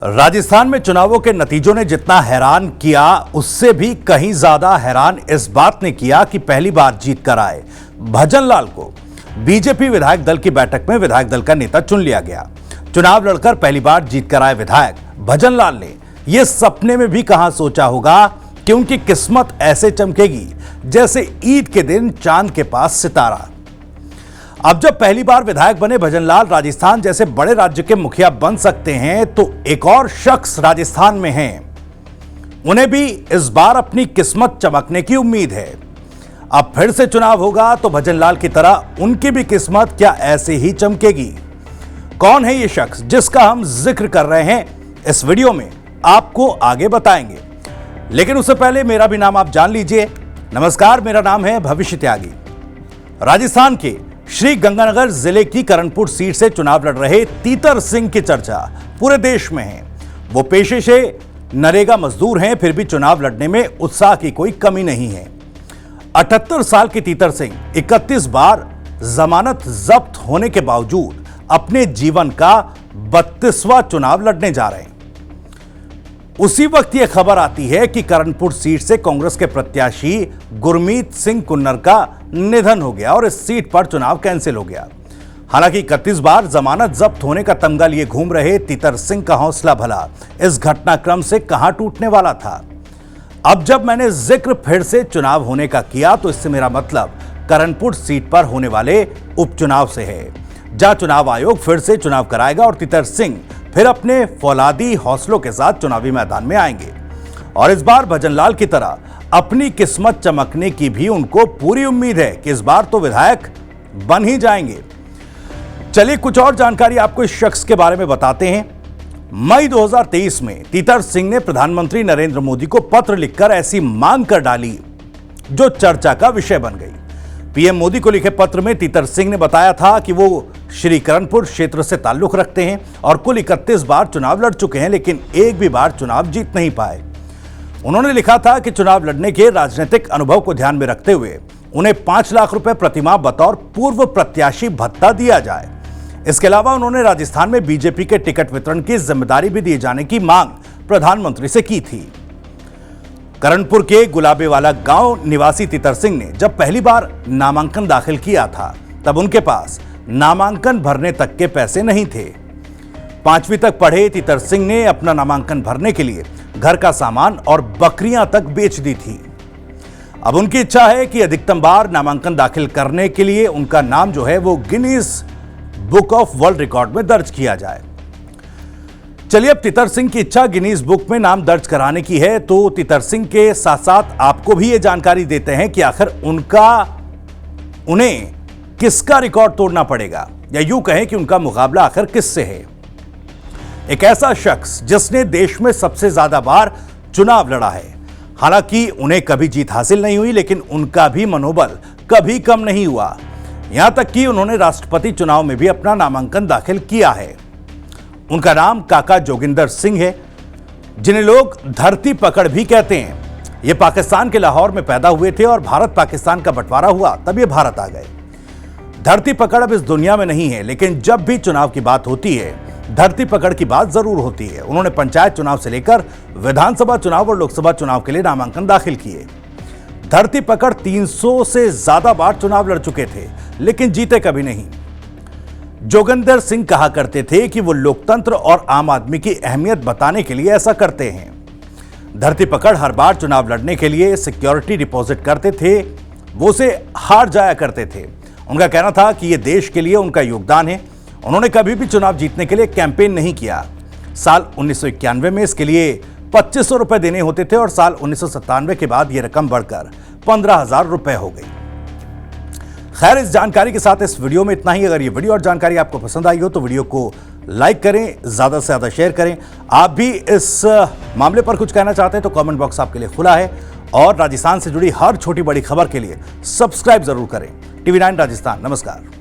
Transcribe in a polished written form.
राजस्थान में चुनावों के नतीजों ने जितना हैरान किया उससे भी कहीं ज्यादा हैरान इस बात ने किया कि पहली बार जीत कर आए भजन लाल को बीजेपी विधायक दल की बैठक में विधायक दल का नेता चुन लिया गया। चुनाव लड़कर पहली बार जीत कर आए विधायक भजन लाल ने यह सपने में भी कहां सोचा होगा कि उनकी किस्मत ऐसे चमकेगी जैसे ईद के दिन चांद के पास सितारा। अब जब पहली बार विधायक बने भजन लाल राजस्थान जैसे बड़े राज्य के मुखिया बन सकते हैं तो एक और शख्स राजस्थान में हैं। उन्हें भी इस बार अपनी किस्मत चमकने की उम्मीद है। अब फिर से चुनाव होगा तो भजन लाल की तरह उनकी भी किस्मत क्या ऐसे ही चमकेगी? कौन है ये शख्स जिसका हम जिक्र कर रहे हैं, इस वीडियो में आपको आगे बताएंगे। लेकिन उससे पहले मेरा भी नाम आप जान लीजिए। नमस्कार, मेरा नाम है भविष्य त्यागी। राजस्थान के श्री गंगानगर जिले की करणपुर सीट से चुनाव लड़ रहे तीतर सिंह की चर्चा पूरे देश में है। वो पेशे से नरेगा मजदूर हैं, फिर भी चुनाव लड़ने में उत्साह की कोई कमी नहीं है। 78 साल के तीतर सिंह 31 बार जमानत जब्त होने के बावजूद अपने जीवन का 32वां चुनाव लड़ने जा रहे हैं। उसी वक्त यह खबर आती है कि करणपुर सीट से कांग्रेस के प्रत्याशी गुरमीत सिंह कुन्नर का निधन हो गया और इस सीट पर चुनाव कैंसिल हो गया। हालांकि 31 बार जमानत जब्त होने का तमगा लिए घूम रहे तीतर सिंह का हौसला भला इस घटनाक्रम से कहां टूटने वाला था। अब जब मैंने जिक्र फिर से चुनाव होने का किया तो इससे मेरा मतलब करणपुर सीट पर होने वाले उपचुनाव से है, जहां चुनाव आयोग फिर से चुनाव कराएगा और तीतर सिंह फिर अपने फौलादी हौसलों के साथ चुनावी मैदान में आएंगे। और इस बार भजन लाल की तरह अपनी किस्मत चमकने की भी उनको पूरी उम्मीद है कि इस बार तो विधायक बन ही जाएंगे। चलिए कुछ और जानकारी आपको इस शख्स के बारे में बताते हैं। मई 2023 में तीतर सिंह ने प्रधानमंत्री नरेंद्र मोदी को पत्र लिखकर ऐसी मांग कर डाली जो चर्चा का विषय बन गई। पीएम मोदी को लिखे पत्र में तीतर सिंह ने बताया था कि वो श्री करणपुर क्षेत्र से ताल्लुक रखते हैं और कुल 31 बार चुनाव लड़ चुके हैं, लेकिन एक भी बार चुनाव जीत नहीं पाए। उन्होंने लिखा था कि चुनाव लड़ने के राजनीतिक अनुभव को ध्यान में रखते हुए उन्हें 5 लाख रुपए प्रतिमाह बतौर पूर्व प्रत्याशी भत्ता दिया जाए। इसके अलावा उन्होंने राजस्थान में बीजेपी के टिकट वितरण की जिम्मेदारी भी दिए जाने की मांग प्रधानमंत्री से की थी। करणपुर के गुलाबेवाला गांव निवासी तीतर सिंह ने जब पहली बार नामांकन दाखिल किया था तब उनके पास नामांकन भरने तक के पैसे नहीं थे। 5वीं तक पढ़े तीतर सिंह ने अपना नामांकन भरने के लिए घर का सामान और बकरियां तक बेच दी थी। अब उनकी इच्छा है कि अधिकतम बार नामांकन दाखिल करने के लिए उनका नाम जो है वो Guinness book of world record में दर्ज किया जाए। चलिए, अब तीतर सिंह की इच्छा गिनीज बुक में नाम दर्ज कराने की है तो तीतर सिंह के साथ साथ आपको भी ये जानकारी देते हैं कि आखिर उन्हें किसका रिकॉर्ड तोड़ना पड़ेगा, या यूं कहें कि उनका मुकाबला आखिर किससे है। एक ऐसा शख्स जिसने देश में सबसे ज्यादा बार चुनाव लड़ा है। हालांकि उन्हें कभी जीत हासिल नहीं हुई, लेकिन उनका भी मनोबल कभी कम नहीं हुआ। यहां तक कि उन्होंने राष्ट्रपति चुनाव में भी अपना नामांकन दाखिल किया है। उनका नाम काका जोगिंदर सिंह है, जिन्हें लोग धरती पकड़ भी कहते हैं। ये पाकिस्तान के लाहौर में पैदा हुए थे और भारत पाकिस्तान का बंटवारा हुआ तब ये भारत आ गए। धरती पकड़ अब इस दुनिया में नहीं है, लेकिन जब भी चुनाव की बात होती है धरती पकड़ की बात जरूर होती है। उन्होंने पंचायत चुनाव से लेकर विधानसभा चुनाव और लोकसभा चुनाव के लिए नामांकन दाखिल किए। धरती पकड़ 300 से ज्यादा बार चुनाव लड़ चुके थे, लेकिन जीते कभी नहीं। जोगिंदर सिंह कहा करते थे कि वो लोकतंत्र और आम आदमी की अहमियत बताने के लिए ऐसा करते हैं। धरती पकड़ हर बार चुनाव लड़ने के लिए सिक्योरिटी डिपॉजिट करते थे, वो उसे हार जाया करते थे। उनका कहना था कि ये देश के लिए उनका योगदान है। उन्होंने कभी भी चुनाव जीतने के लिए कैंपेन नहीं किया। साल 1991 में इसके लिए 2500 रुपए देने होते थे और साल 1997 के बाद यह रकम बढ़कर 15,000 रुपए हो गई। खैर, इस जानकारी के साथ इस वीडियो में इतना ही। अगर ये वीडियो और जानकारी आपको पसंद आई हो तो वीडियो को लाइक करें, ज्यादा से ज्यादा शेयर करें। आप भी इस मामले पर कुछ कहना चाहते हैं तो कमेंट बॉक्स आपके लिए खुला है। और राजस्थान से जुड़ी हर छोटी बड़ी खबर के लिए सब्सक्राइब जरूर करें। TV9 राजस्थान। नमस्कार।